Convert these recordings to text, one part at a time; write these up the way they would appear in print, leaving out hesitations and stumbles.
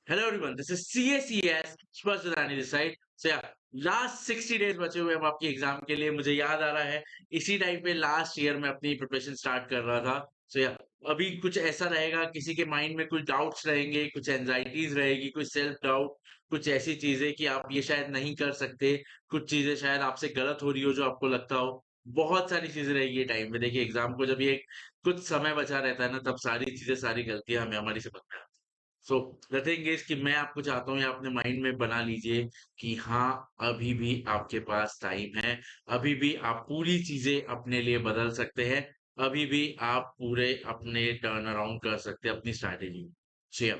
Hello everyone, this is CACS Spursadani this side. So yeah, last 60 days बचे हुए हैं आपकी एग्जाम के लिए। मुझे याद आ रहा है इसी टाइम पे लास्ट ईयर में अपनी प्रिपरेशन स्टार्ट कर रहा था। सो या अभी कुछ ऐसा रहेगा, किसी के माइंड में कुछ डाउट्स रहेंगे, कुछ एंजाइटीज रहेगी, कुछ सेल्फ डाउट, कुछ ऐसी चीजें कि आप ये शायद नहीं कर सकते, कुछ चीजें शायद आपसे गलत हो रही हो जो आपको लगता हो। बहुत सारी चीजें रहेगी ये टाइम पे। देखिए एग्जाम को जब ये कुछ समय बचा रहता है ना, तब सारी चीजें, सारी गलतियां हमें हमारी समझ में आती हैं। सो द थिंग इज कि मैं आपको चाहता हूँ, या अपने माइंड में बना लीजिए कि हाँ, अभी भी आपके पास टाइम है, अभी भी आप पूरी चीजें अपने लिए बदल सकते हैं, अभी भी आप पूरे अपने टर्न अराउंड कर सकते हैं अपनी स्ट्रैटेजी। सो या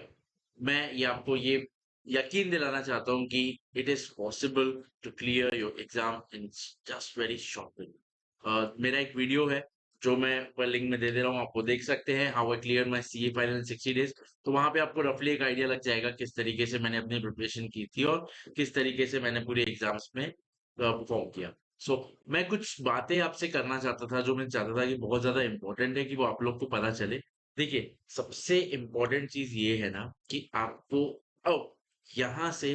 मैं ये आपको ये यकीन दिलाना चाहता हूँ कि it is possible to clear your exam in just very short. मेरा एक वीडियो है जो मैं ऊपर लिंक में दे दे रहा हूँ, आपको देख सकते हैं, how I clear my CA final in 60 days. तो वहां पे आपको रफली एक आइडिया लग जाएगा किस तरीके से मैंने अपनी प्रिपरेशन की थी और किस तरीके से मैंने पूरे एग्जाम्स में परफॉर्म किया। सो मैं कुछ बातें आपसे करना चाहता था जो मैं चाहता था कि बहुत ज्यादा इंपॉर्टेंट है कि वो आप लोग को पता चले। देखिए सबसे इम्पोर्टेंट चीज ये है ना कि आपको अब यहाँ से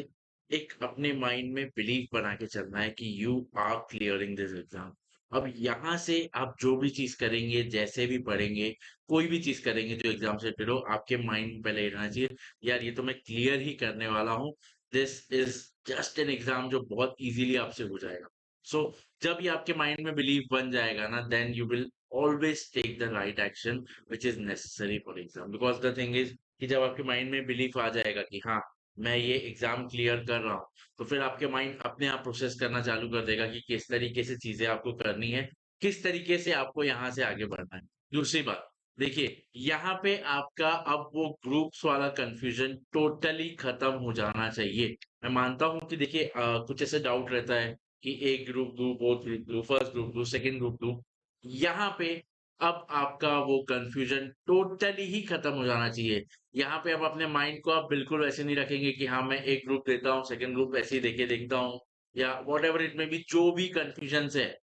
एक अपने माइंड में बिलीव बना के चलना है कि you are clearing this exam. अब यहाँ से आप जो भी चीज करेंगे, जैसे भी पढ़ेंगे, कोई भी चीज करेंगे जो एग्जाम से रिलेटेड हो, आपके माइंड में पहले ये रहना चाहिए, यार ये तो मैं क्लियर ही करने वाला हूँ। This is just an exam जो बहुत इजीली आपसे हो जाएगा। सो जब ये आपके माइंड में बिलीव बन जाएगा ना, then you will always take the right action which is necessary for exam. Because the thing is कि जब आपके माइंड में बिलीफ आ जाएगा कि हाँ, मैं ये एग्जाम क्लियर कर रहा हूँ, तो फिर आपके माइंड अपने आप प्रोसेस करना चालू कर देगा कि किस तरीके से चीजें आपको करनी है, किस तरीके से आपको यहाँ से आगे बढ़ना है। दूसरी बात, देखिए यहाँ पे आपका अब वो ग्रुप्स वाला कंफ्यूजन टोटली खत्म हो जाना चाहिए। मैं मानता हूँ कि देखिए कुछ ऐसे डाउट रहता है कि एक ग्रुप दो, बोथ ग्रुप दो, फर्स्ट ग्रुप दो, सेकंड ग्रुप दो। यहाँ पे अब आपका वो कंफ्यूजन टोटली ही खत्म हो जाना चाहिए। यहाँ पे अब अपने माइंड को आप बिल्कुल वैसे नहीं रखेंगे कि हाँ, मैं एक ग्रुप देता हूँ, सेकंड ग्रुप ऐसे ही देके देखता हूँ, या वॉट एवर इट में बी, जो भी कंफ्यूजन है,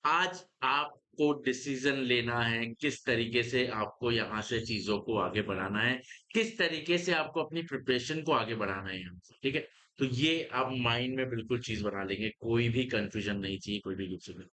आज आपको डिसीजन लेना है किस तरीके से आपको यहाँ से चीजों को आगे बढ़ाना है, किस तरीके से आपको अपनी प्रिपरेशन को आगे बढ़ाना है यहाँ से, ठीक है। तो ये आप माइंड में बिल्कुल चीज बना लेंगे, कोई भी कंफ्यूजन नहीं चाहिए, कोई भी डिसीजन।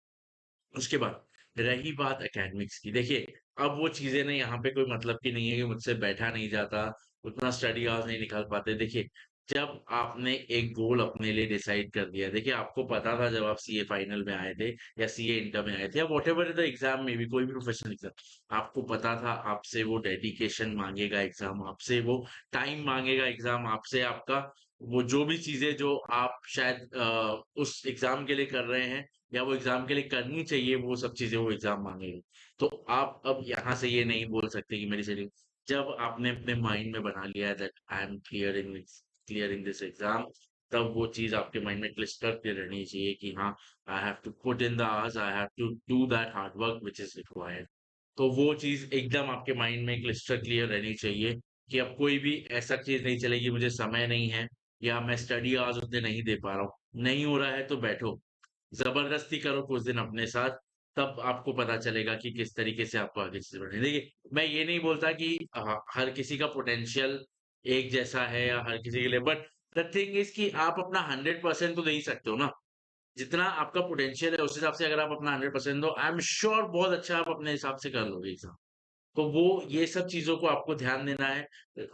उसके बाद रही बात एकेडमिक्स की, देखिए अब वो चीजें ना यहाँ पे कोई मतलब की नहीं है कि मुझसे बैठा नहीं जाता, उतना स्टडी आवर्स नहीं निकाल पाते। देखिए जब आपने एक गोल अपने लिए डिसाइड कर दिया, देखिए आपको पता था जब आप सीए फाइनल में आए थे या सीए इंटर में आए थे या वॉट एवर द एग्जाम में भी, कोई भी प्रोफेशनल एग्जाम, आपको पता था आपसे वो डेडिकेशन मांगेगा एग्जाम, आपसे वो टाइम मांगेगा एग्जाम, आपसे आपका वो जो भी चीजें जो आप शायद उस एग्जाम के लिए कर रहे हैं या वो एग्जाम के लिए करनी चाहिए, वो सब चीजें वो एग्जाम मांगेगी। तो आप अब यहाँ से ये नहीं बोल सकते कि मेरी सेटिंग, जब आपने अपने माइंड में बना लिया है that I am clearing this exam, तब वो चीज आपके माइंड में क्लिस्टर क्लियर रहनी चाहिए कि हाँ, I have to put in the hours, I have to do that hard work which is required. तो वो चीज एकदम आपके माइंड में क्लिस्टर क्लियर रहनी चाहिए कि अब कोई भी ऐसा चीज नहीं चलेगी, मुझे समय नहीं है या मैं स्टडी आवर्स उतने नहीं दे पा रहा हूँ, नहीं हो रहा है तो बैठो, जबरदस्ती करो कुछ दिन अपने साथ, तब आपको पता चलेगा कि किस तरीके से आपको आगे चीज़ें बढ़नी है। देखिए, मैं ये नहीं बोलता कि हर किसी का पोटेंशियल एक जैसा है या हर किसी के लिए, बट द थिंग इज़ कि आप अपना 100% तो दे ही सकते हो ना। जितना आपका पोटेंशियल है उस हिसाब से अगर आप अपना 100% दो, आई एम श्योर बहुत अच्छा आप अपने हिसाब से कर लोगे एग्ज़ाम। तो वो ये सब चीज़ों को आपको ध्यान देना है।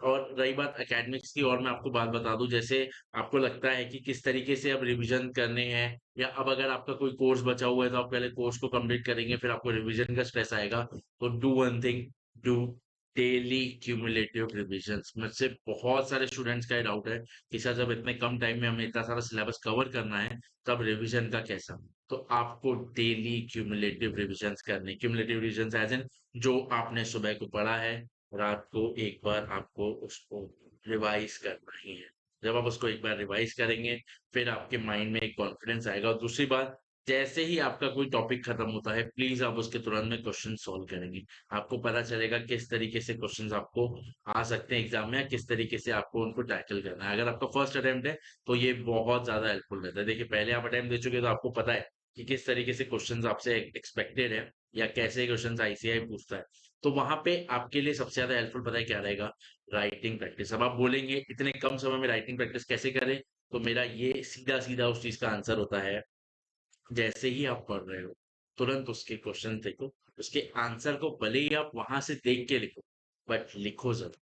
और रही बात एकेडमिक्स की, और मैं आपको बात बता दूँ, जैसे आपको लगता है कि किस तरीके से अब रिवीजन करने हैं, या अब अगर आपका कोई कोर्स बचा हुआ है तो आप पहले कोर्स को कंप्लीट करेंगे, फिर आपको रिवीजन का स्ट्रेस आएगा। तो do one thing, do daily cumulative revisions. मुझसे बहुत सारे स्टूडेंट्स का ये डाउट है कि सर जब इतने कम टाइम में हमें इतना सारा सिलेबस कवर करना है, तब रिवीजन का कैसा? तो आपको डेली क्यूमुलेटिव रिविजन्स करने, क्यूमुलेटिव रिविजन्स एज़ इन जो आपने सुबह को पढ़ा है, रात को एक बार आपको उसको रिवाइज करना ही है। जब आप उसको एक बार रिवाइज करेंगे, फिर आपके माइंड में एक कॉन्फिडेंस आएगा। और दूसरी बात, जैसे ही आपका कोई टॉपिक खत्म होता है, प्लीज आप उसके तुरंत में क्वेश्चन सॉल्व करेंगे। आपको पता चलेगा किस तरीके से क्वेश्चंस आपको आ सकते हैं एग्जाम में, या किस तरीके से आपको उनको टैकल करना है। अगर आपका फर्स्ट अटेम्प्ट है तो ये बहुत ज्यादा हेल्पफुल रहता है। देखिए पहले आप अटेम्प्ट दे चुके तो आपको पता है कि किस तरीके से क्वेश्चंस आपसे एक्सपेक्टेड है या कैसे क्वेश्चंस आईसीआई पूछता है। तो वहां पे आपके लिए सबसे ज्यादा हेल्पफुल पता है क्या रहेगा? Writing practice. अब आप बोलेंगे इतने कम समय में राइटिंग प्रैक्टिस कैसे करें? तो मेरा ये सीधा सीधा उस चीज का आंसर होता है, जैसे ही आप पढ़ रहे हो तुरंत उसके क्वेश्चन देखो, उसके आंसर को भले ही आप वहां से देख के लिखो, बट लिखो जरूर।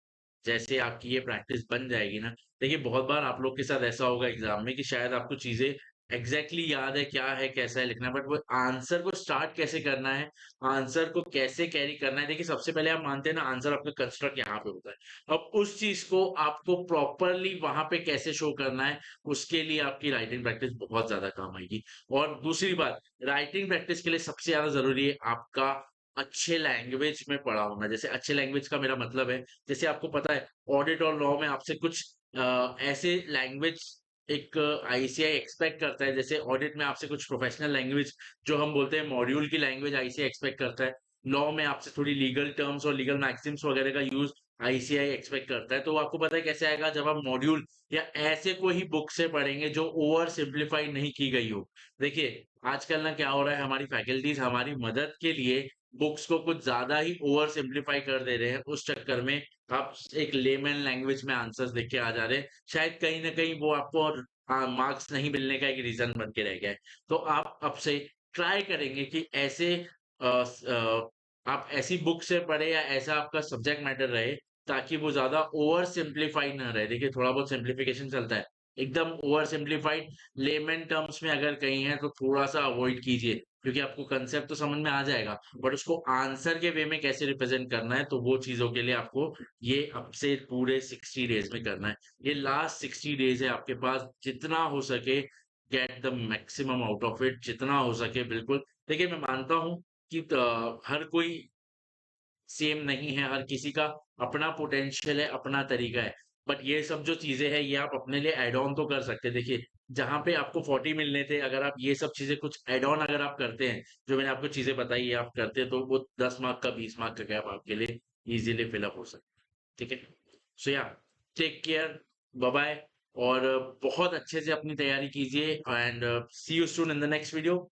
जैसे आपकी ये प्रैक्टिस बन जाएगी ना, देखिए बहुत बार आप लोग के साथ ऐसा होगा एग्जाम में कि शायद आपको चीजें याद है क्या है कैसा है लिखना, बट वो आंसर को स्टार्ट कैसे करना है, आंसर को कैसे कैरी करना है। देखिए सबसे पहले आप मानते हैं ना आंसर आपका कंस्ट्रक्ट यहाँ पे होता है। अब उस चीज को आपको प्रॉपरली वहां पे कैसे शो करना है, उसके लिए आपकी राइटिंग प्रैक्टिस बहुत ज्यादा काम आएगी। और दूसरी बात, राइटिंग प्रैक्टिस के लिए सबसे ज्यादा जरूरी है आपका अच्छे लैंग्वेज में पढ़ा होना। जैसे अच्छे लैंग्वेज का मेरा मतलब है, जैसे आपको पता है ऑडिट और लॉ में आपसे कुछ ऐसे लैंग्वेज एक आईसीआई एक्सपेक्ट करता है। जैसे ऑडिट में आपसे कुछ प्रोफेशनल लैंग्वेज जो हम बोलते हैं मॉड्यूल की लैंग्वेज आईसीआई एक्सपेक्ट करता है। लॉ में आपसे थोड़ी लीगल टर्म्स और लीगल मैक्सिम्स वगैरह का यूज आईसीआई एक्सपेक्ट करता है। तो आपको पता है कैसे आएगा? जब आप मॉड्यूल या ऐसे कोई ही बुक से पढ़ेंगे जो ओवर सिंप्लीफाई नहीं की गई हो। देखिए आजकल ना क्या हो रहा है, हमारी फैकल्टीज हमारी मदद के लिए बुक्स को कुछ ज्यादा ही ओवर सिंप्लीफाई कर दे रहे हैं। उस चक्कर में आप एक लेमन लैंग्वेज में आंसर्स देख के आ जा रहे हैं। शायद कहीं ना कहीं वो आपको मार्क्स नहीं मिलने का एक रीजन बन के रह गया है। तो आप अब से ट्राई करेंगे कि ऐसे आप ऐसी बुक से पढ़े या ऐसा आपका सब्जेक्ट मैटर रहे ताकि वो ज्यादा ओवर सिंप्लीफाई ना रहे। देखिए थोड़ा बहुत सिंप्लीफिकेशन चलता है, एकदम ओवर सिंप्लीफाइड लेमन टर्म्स में अगर कहीं है तो थोड़ा सा अवॉइड कीजिए, क्योंकि आपको कंसेप्ट तो समझ में आ जाएगा, बट उसको आंसर के वे में कैसे रिप्रेजेंट करना है तो वो चीजों के लिए आपको ये अब से पूरे 60 डेज में करना है। ये लास्ट 60 डेज है आपके पास, जितना हो सके get the maximum out of it, जितना हो सके बिल्कुल। देखिए मैं मानता हूँ कि हर कोई सेम नहीं है, हर किसी का अपना पोटेंशियल है, अपना तरीका है। बट ये सब जो चीजें हैं ये आप अपने लिए ऐड ऑन तो कर सकते हैं। देखिए जहां पे आपको 40 मिलने थे, अगर आप ये सब चीजें कुछ ऐड ऑन अगर आप करते हैं, जो मैंने आपको चीजें बताई ये आप करते हैं, तो वो 10 मार्क का 20 मार्क का गैप आपके लिए इजीली फिलअप हो सकता है। ठीक है, सो या टेक केयर, बाय बाय। और बहुत अच्छे से अपनी तैयारी कीजिए and see you soon in the next video.